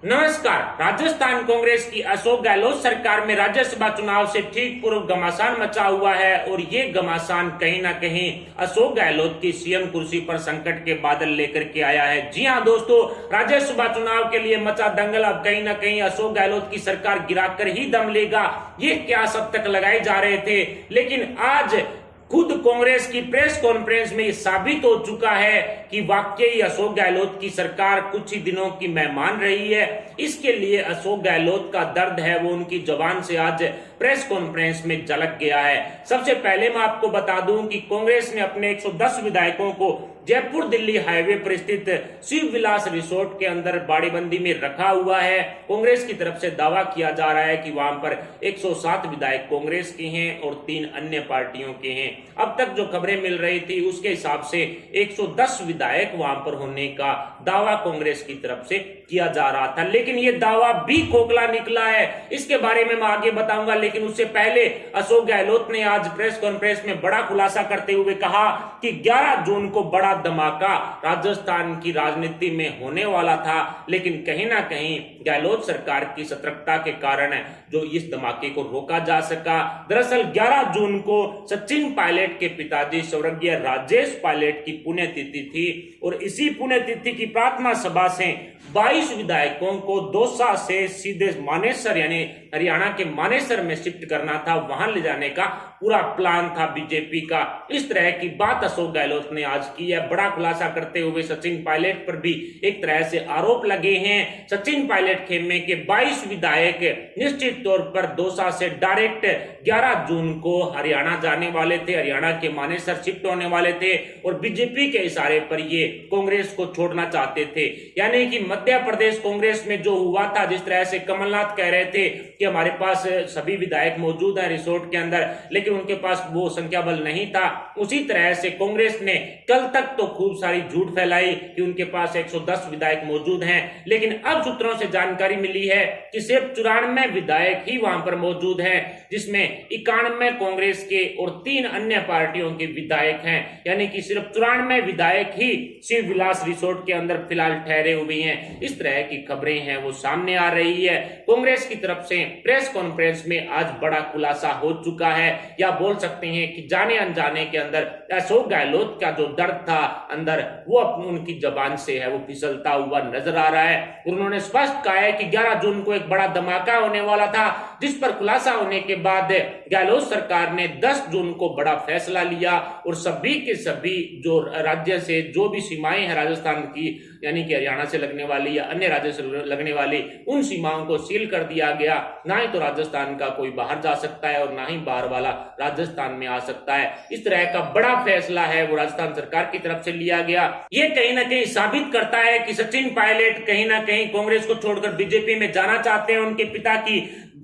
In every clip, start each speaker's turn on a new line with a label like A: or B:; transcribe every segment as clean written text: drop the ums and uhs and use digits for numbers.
A: नमस्कार। राजस्थान कांग्रेस की अशोक गहलोत सरकार में राज्यसभा चुनाव से ठीक पूर्व घमासान मचा हुआ है और ये घमासान कहीं ना कहीं अशोक गहलोत की सीएम कुर्सी पर संकट के बादल लेकर के आया है। जी हां दोस्तों, राज्यसभा चुनाव के लिए मचा दंगल अब कहीं ना कहीं अशोक गहलोत की सरकार गिराकर ही दम लेगा, ये क्या सब तक लगाए जा रहे थे। लेकिन आज खुद कांग्रेस की प्रेस कॉन्फ्रेंस में ये साबित हो चुका है कि वाकई अशोक गहलोत की सरकार कुछ ही दिनों की मेहमान रही है। इसके लिए अशोक गहलोत का दर्द है वो उनकी जुबान से आज प्रेस कॉन्फ्रेंस में झलक गया है। सबसे पहले मैं आपको बता दूं कि कांग्रेस ने अपने 110 विधायकों को जयपुर दिल्ली हाईवे पर स्थित शिव विलास रिसोर्ट के अंदर बाड़ेबंदी में रखा हुआ है। कांग्रेस की तरफ से दावा किया जा रहा है कि वहां पर 107 विधायक कांग्रेस के हैं और 3 अन्य पार्टियों के हैं। अब तक जो खबरें मिल रही थी उसके हिसाब से 110 विधायक वहां पर होने का दावा कांग्रेस की तरफ से किया जा रहा था, लेकिन ये दावा भी खोखला निकला है। इसके बारे में मैं आगे बताऊंगा, लेकिन उससे पहले अशोक गहलोत ने आज प्रेस कॉन्फ्रेंस में बड़ा खुलासा करते हुए कहा कि 11 जून को बड़ा धमाका राजस्थान की राजनीति में होने वाला था, लेकिन कहीं ना कहीं गहलोत सरकार की सतर्कता के कारण जो इस धमाके को रोका जा सका। दरअसल 11 जून को सचिन पायलट के पिताजी स्वर्गीय राजेश पायलट की पुण्यतिथि थी और इसी पुण्यतिथि की प्रार्थना सभा से 22 विधायकों को दौसा से सीधे मानेसर यानी हरियाणा के मानेसर में शिफ्ट करना था, वहां ले जाने का पूरा प्लान था बीजेपी का। इस तरह की बात अशोक गहलोत ने आज की है। बड़ा खुलासा करते हुए सचिन पायलट पर भी एक तरह से आरोप लगे हैं। सचिन पायलट खेमे के 22 विधायक निश्चित तौर पर दौसा से डायरेक्ट 11 जून को हरियाणा जाने वाले थे, हरियाणा के मानेसर शिफ्ट होने वाले थे और बीजेपी के इशारे पर ये कांग्रेस को छोड़ना चाहते थे। यानी कि मध्य प्रदेश कांग्रेस में जो हुआ था, जिस तरह से कमलनाथ कह रहे थे कि हमारे पास सभी विधायक मौजूद हैं रिसोर्ट के अंदर, लेकिन उनके पास वो संख्या बल नहीं था, उसी तरह से कांग्रेस ने कल तक तो खूब सारी झूठ फैलाई कि उनके पास 110 विधायक मौजूद हैं, लेकिन अब सूत्रों से जानकारी मिली है कि सिर्फ 94 विधायक ही वहां पर मौजूद हैं, जिसमें 91 कांग्रेस के और 3 अन्य पार्टियों के विधायक हैं। यानी कि सिर्फ 94 विधायक ही शिव विलास रिसोर्ट के अंदर फिलहाल ठहरे हुए हैं। इस तरह की खबरें हैं वो सामने आ रही है। कांग्रेस की तरफ से प्रेस कॉन्फ्रेंस में आज बड़ा खुलासा हो चुका है, या बोल सकते हैं कि जाने अनजाने के अंदर अशोक गहलोत का जो दर्द था अंदर वो उनकी जबान से है वो फिसलता हुआ नजर आ रहा है। उन्होंने स्पष्ट कहा है कि 11 जून को एक बड़ा धमाका होने वाला था, जिस पर खुलासा होने के बाद गहलोत सरकार ने 10 जून को बड़ा फैसला लिया और सभी के सभी जो राज्य से जो भी सीमाएं हैं राजस्थान की, यानी कि हरियाणा से लगने वाली या अन्य राज्य से लगने वाली, उन सीमाओं को सील कर दिया गया। ना ही तो राजस्थान का कोई बाहर जा सकता है और ना ही बाहर वाला राजस्थान में आ सकता है। इस तरह का बड़ा फैसला है वो राजस्थान सरकार की तरफ से लिया गया। ये कहीं ना कहीं साबित करता है कि सचिन पायलट कहीं ना कहीं कांग्रेस को छोड़कर बीजेपी में जाना चाहते हैं। उनके पिता की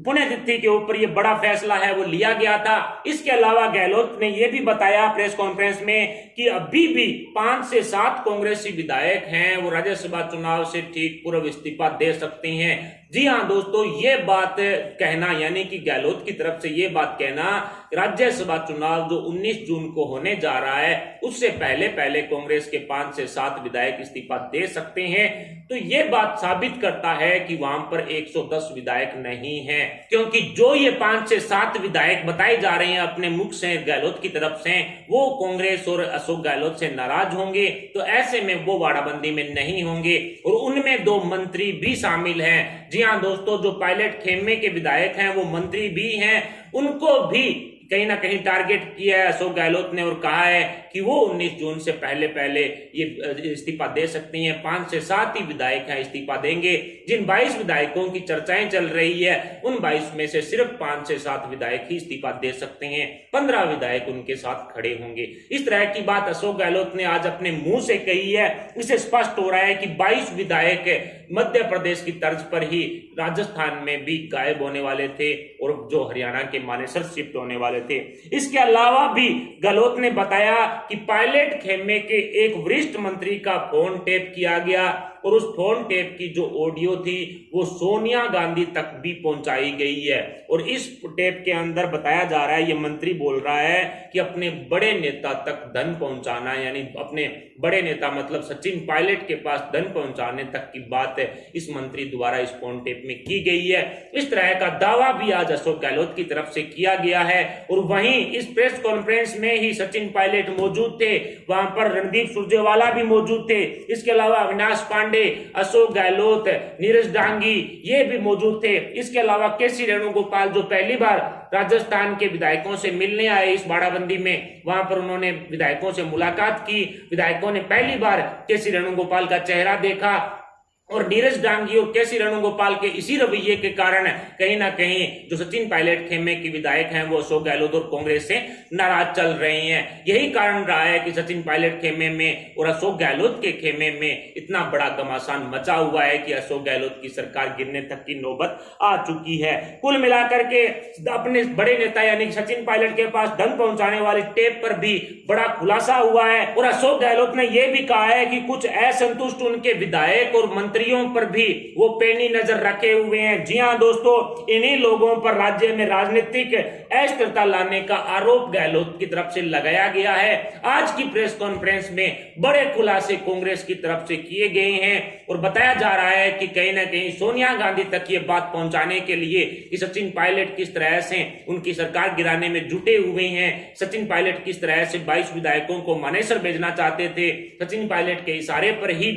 A: पुण्यतिथि के ऊपर ये बड़ा फैसला है वो लिया गया था। इसके अलावा गहलोत ने यह भी बताया प्रेस कॉन्फ्रेंस में कि अभी भी 5 से 7 कांग्रेसी विधायक हैं वो राज्यसभा चुनाव से ठीक पूर्व इस्तीफा दे सकते हैं। जी हां दोस्तों, ये बात कहना यानी कि गहलोत की तरफ से ये बात कहना राज्यसभा चुनाव जो 19 जून को होने जा रहा है उससे पहले पहले कांग्रेस के 5 से 7 विधायक इस्तीफा दे सकते हैं, तो ये बात साबित करता है कि वहां पर 110 विधायक नहीं है, क्योंकि जो ये 5 से 7 विधायक बताए जा रहे हैं अपने मुख से गहलोत की तरफ से, वो कांग्रेस और अशोक गहलोत से नाराज होंगे, तो ऐसे में वो वाड़ाबंदी में नहीं होंगे और उनमें 2 मंत्री भी शामिल हैं। जी हां दोस्तों, जो पायलट खेमे के विधायक हैं वो मंत्री भी हैं, उनको भी कहीं ना कहीं टारगेट किया है अशोक गहलोत ने और कहा है कि वो 19 जून से पहले पहले ये इस्तीफा दे सकती हैं। 5 से 7 ही विधायक हैं इस्तीफा देंगे। जिन 22 विधायकों की चर्चाएं चल रही है उन 22 में से सिर्फ 5 से 7 विधायक ही इस्तीफा दे सकते हैं, 15 विधायक उनके साथ खड़े होंगे। इस तरह की बात अशोक गहलोत ने आज अपने मुंह से कही है। इससे स्पष्ट हो रहा है कि 22 विधायक मध्य प्रदेश की तर्ज पर ही राजस्थान में भी गायब होने वाले थे और जो हरियाणा के मानेसर शिफ्ट होने वाले थे। इसके अलावा भी गहलोत ने बताया कि पायलट खेमे के एक वरिष्ठ मंत्री का फोन टेप किया गया और उस फोन टेप की जो ऑडियो थी वो सोनिया गांधी तक भी पहुंचाई गई है। और इस टेप के अंदर बताया जा रहा है, ये मंत्री बोल रहा है कि अपने बड़े नेता तक धन पहुंचाना, यानी अपने बड़े नेता मतलब सचिन पायलट के पास धन पहुंचाने तक की बात इस मंत्री द्वारा इस फोन टेप में की गई है। इस तरह का दावा भी आज अशोक गहलोत की तरफ से किया गया है। और वहीं इस प्रेस कॉन्फ्रेंस में ही सचिन पायलट मौजूद थे, वहां पर रणदीप सुरजेवाला भी मौजूद थे, इसके अलावा अविनाश पांडे, अशोक गहलोत, नीरज डांगी ये भी मौजूद थे। इसके अलावा केसी वेणुगोपाल जो पहली बार राजस्थान के विधायकों से मिलने आए इस बाड़ाबंदी में, वहां पर उन्होंने विधायकों से मुलाकात की। विधायकों ने पहली बार केसी वेणुगोपाल का चेहरा देखा और नीरज डांगी और केसी वेणुगोपाल के इसी रवैये के कारण कहीं ना कहीं जो सचिन पायलट खेमे के विधायक हैं वो अशोक गहलोत और कांग्रेस से नाराज चल रहे हैं। यही कारण रहा है कि सचिन पायलट खेमे में और अशोक गहलोत के खेमे में इतना बड़ा घमासान मचा हुआ है कि अशोक गहलोत की सरकार गिरने तक की नौबत आ चुकी है। कुल मिलाकर के अपने बड़े नेता यानी सचिन पायलट के पास धन पहुंचाने वाली टेप पर भी बड़ा खुलासा हुआ है। और अशोक गहलोत ने यह भी कहा है कि कुछ असंतुष्ट उनके विधायक और मंत्रियों पर भी वो पैनी नजर रखे हुए हैं। जी हां दोस्तों, इन्हीं लोगों पर राज्य में राजनीतिक अस्थिरता लाने का आरोप गहलोत की तरफ से लगाया गया है। आज की प्रेस कॉन्फ्रेंस में बड़े खुलासे कांग्रेस की तरफ से किए गए हैं और बताया जा रहा है कि कहीं ना कहीं सोनिया गांधी तक ये बात पहुंचाने के लिए कि सचिन पायलट किस तरह से उनकी सरकार गिराने में जुटे हुए हैं। सचिन पायलट किस तरह से 22 विधायकों को मानेसर भेजना चाहते थे, सचिन पायलट के इशारे पर ही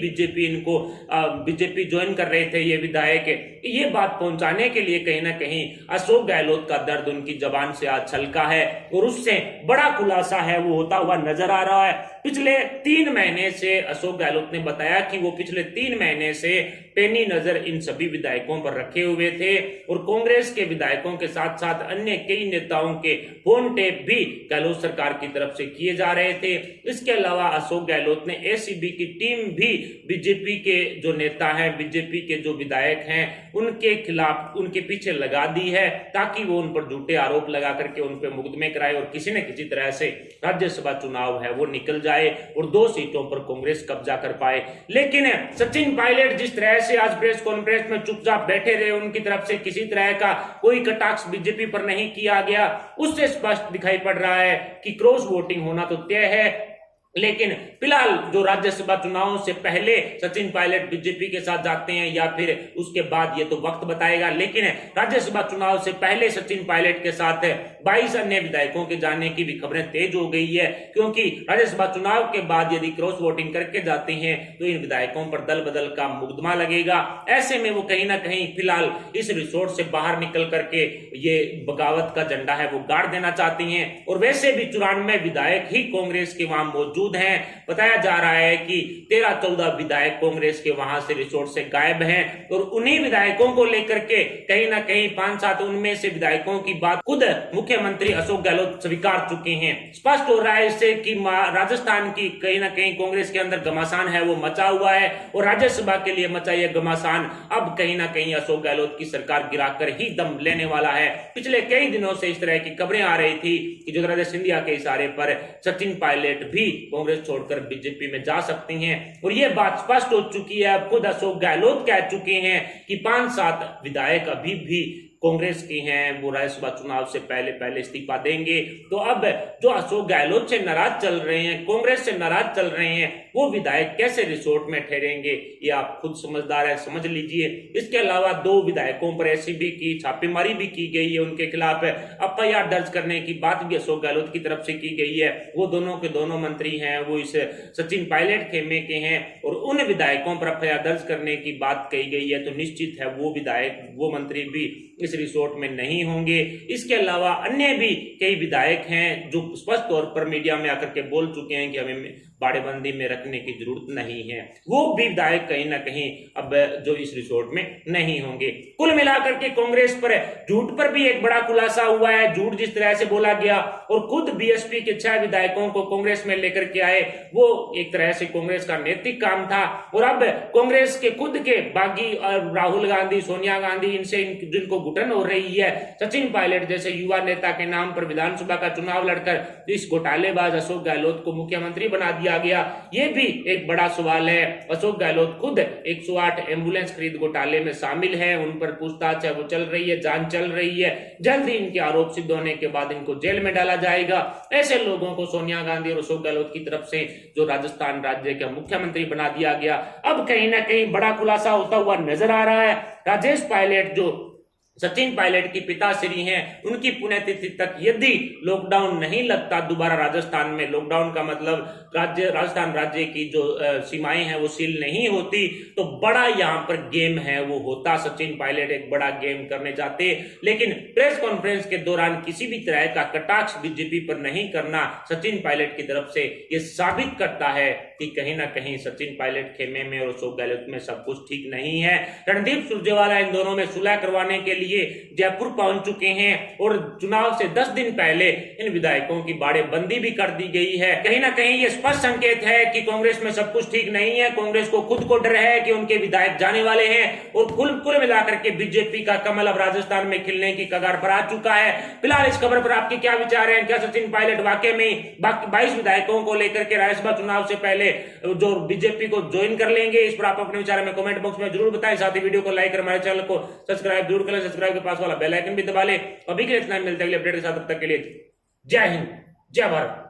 A: बीजेपी ज्वाइन कर रहे थे ये विधायक। ये बात पहुंचाने के लिए कहीं ना कहीं अशोक गहलोत का दर्द उनकी जबान से आज छलका है और उससे बड़ा खुलासा है वो होता हुआ नजर आ रहा है। पिछले 3 महीने से अशोक गहलोत ने बताया कि वो पिछले 3 महीने से पैनी नजर इन सभी विधायकों पर रखे हुए थे और कांग्रेस के विधायकों के साथ साथ अन्य कई नेताओं के फोन टेप भी गहलोत सरकार की तरफ से किए जा रहे थे। इसके अलावा अशोक गहलोत ने एसीबी की टीम भी बीजेपी के जो नेता हैं, बीजेपी के जो विधायक हैं उनके खिलाफ उनके पीछे लगा दी है ताकि वो उन पर झूठे आरोप लगा करके उन पर मुकदमे कराए और किसी न किसी तरह से राज्यसभा चुनाव है वो निकल जाए और 2 सीटों पर कांग्रेस कब्जा कर पाए। लेकिन सचिन पायलट जिस तरह से आज प्रेस कॉन्फ्रेंस में चुपचाप बैठे रहे, उनकी तरफ से किसी तरह का कोई कटाक्ष बीजेपी पर नहीं किया गया, उससे स्पष्ट दिखाई पड़ रहा है कि क्रॉस वोटिंग होना तो तय है। लेकिन फिलहाल जो राज्यसभा चुनाव से पहले सचिन पायलट बीजेपी के साथ जाते हैं या फिर उसके बाद ये तो वक्त बताएगा, लेकिन राज्यसभा चुनाव से पहले सचिन पायलट के साथ 22 अन्य विधायकों के जाने की भी खबरें तेज हो गई है, क्योंकि राज्यसभा चुनाव के बाद यदि क्रॉस वोटिंग करके जाते हैं तो इन विधायकों पर दल बदल का मुकदमा लगेगा। ऐसे में वो कहीं ना कहीं फिलहाल इस रिसोर्ट से बाहर निकल करके ये बगावत का झंडा है वो गाड़ देना चाहती हैं। और वैसे भी 94 विधायक ही कांग्रेस के वहां मौजूद हैं। बताया जा रहा है कि 13-14 विधायक कांग्रेस के वहां से रिसोर्ट से गायब हैं और उन्हीं विधायकों को लेकर के कहीं ना कहीं 5-7 उनमें से विधायकों की बात खुद मुख्यमंत्री अशोक गहलोत स्वीकार चुके हैं। स्पष्ट हो रहा है इससे कि राजस्थान की कहीं ना कहीं कांग्रेस के अंदर घमासान है वो मचा हुआ है और राज्यसभा के लिए मचा यह घमासान अब कहीं ना कहीं अशोक गहलोत की सरकार गिराकर ही दम लेने वाला है। पिछले कई दिनों से इस तरह की खबरें आ रही थी कि ज्योतिरादित्य सिंधिया के इशारे पर सचिन पायलट भी कांग्रेस छोड़कर बीजेपी में जा सकते हैं और यह बात स्पष्ट हो चुकी है। अब खुद अशोक गहलोत कह चुके हैं कि 5-7 विधायक अभी भी कांग्रेस के हैं वो राज्यसभा चुनाव से पहले इस्तीफा देंगे। तो अब जो अशोक गहलोत से नाराज चल रहे हैं, कांग्रेस से नाराज चल रहे हैं, वो विधायक कैसे रिसोर्ट में ठहरेंगे ये आप खुद समझदार है, समझ लीजिए। इसके अलावा 2 विधायकों पर एसीबी की छापेमारी भी की गई है, उनके खिलाफ एफआईआर दर्ज करने की बात भी अशोक गहलोत की तरफ से की गई है। वो दोनों के दोनों मंत्री हैं, वो इस सचिन पायलट खेमे के हैं और उन विधायकों पर एफआईआर दर्ज करने की बात कही गई है। तो निश्चित है वो विधायक वो मंत्री भी इस रिसोर्ट में नहीं होंगे। इसके अलावा अन्य भी कई विधायक हैं जो स्पष्ट तौर पर मीडिया में आकर के बोल चुके हैं कि हमें बाड़ेबंदी में रखने की जरूरत नहीं है। वो भी विधायक कहीं ना कहीं अब जो इस रिसोर्ट में नहीं होंगे। कुल मिलाकर के कांग्रेस पर झूठ पर भी एक बड़ा खुलासा हुआ है। झूठ जिस तरह से बोला गया और खुद बीएसपी के 6 विधायकों को कांग्रेस में लेकर के आए, वो एक तरह से कांग्रेस का नैतिक काम था। और अब कांग्रेस के खुद के बागी राहुल गांधी, सोनिया गांधी, इनसे जिनको घुटन हो रही है, सचिन पायलट जैसे युवा नेता के नाम पर विधानसभा का चुनाव लड़कर इस घोटालेबाज अशोक गहलोत को मुख्यमंत्री बना दिया दिया गया, ये भी एक बड़ा सवाल है। अशोक गहलोत खुद 108 एम्बुलेंस खरीद घोटाले में शामिल है, उन पर पूछताछ है वो चल रही है, जांच चल रही है, जल्द ही इनके आरोप सिद्ध होने के बाद इनको जेल में डाला जाएगा। ऐसे लोगों को सोनिया गांधी और अशोक गहलोत की तरफ से जो राजस्थान राज्य के मुख्यमंत्री बना दिया गया, अब कहीं ना कहीं बड़ा खुलासा होता हुआ नजर आ रहा है। राजेश पायलट जो सचिन पायलट की पिताश्री हैं, उनकी पुण्यतिथि तक यदि लॉकडाउन नहीं लगता दोबारा राजस्थान में, लॉकडाउन का मतलब राजस्थान राज्य की जो सीमाएं हैं वो सील नहीं होती, तो बड़ा यहाँ पर गेम है वो होता। सचिन पायलट एक बड़ा गेम करने जाते, लेकिन प्रेस कॉन्फ्रेंस के दौरान किसी भी तरह का कटाक्ष बीजेपी पर नहीं करना सचिन पायलट की तरफ से ये साबित करता है कि कहीं ना कहीं सचिन पायलट खेमे में और अशोक गहलोत में सब कुछ ठीक नहीं है। रणदीप सुरजेवाला इन दोनों में सुलह करवाने के लिए जयपुर पहुंच चुके हैं और चुनाव से 10 दिन पहले इन विधायकों की बाड़ेबंदी भी कर दी गई है। कहीं ना कहीं ये स्पष्ट संकेत है कि कांग्रेस में सब कुछ ठीक नहीं है। कांग्रेस को खुद को डर है कि उनके विधायक जाने वाले हैं और कुल मिलाकर के बीजेपी का कमल अब राजस्थान में खिलने की कगार पर आ चुका है। फिलहाल इस खबर पर आपके क्या विचार हैं? क्या सचिन पायलट वाकई में 22 विधायकों को लेकर के राज्यसभा चुनाव से पहले जो बीजेपी को ज्वाइन कर लेंगे? इस पर आप अपने विचार में कमेंट बॉक्स में जरूर बताएं। साथ ही वीडियो को लाइक कर हमारे चैनल को सब्सक्राइब जरूर करें, सब्सक्राइब के पास वाला बेल आइकन भी दबा ले। अभी के लिए इतना, मिलते हैं अगले अपडेट के साथ, तब तक के लिए जय हिंद, जय भारत।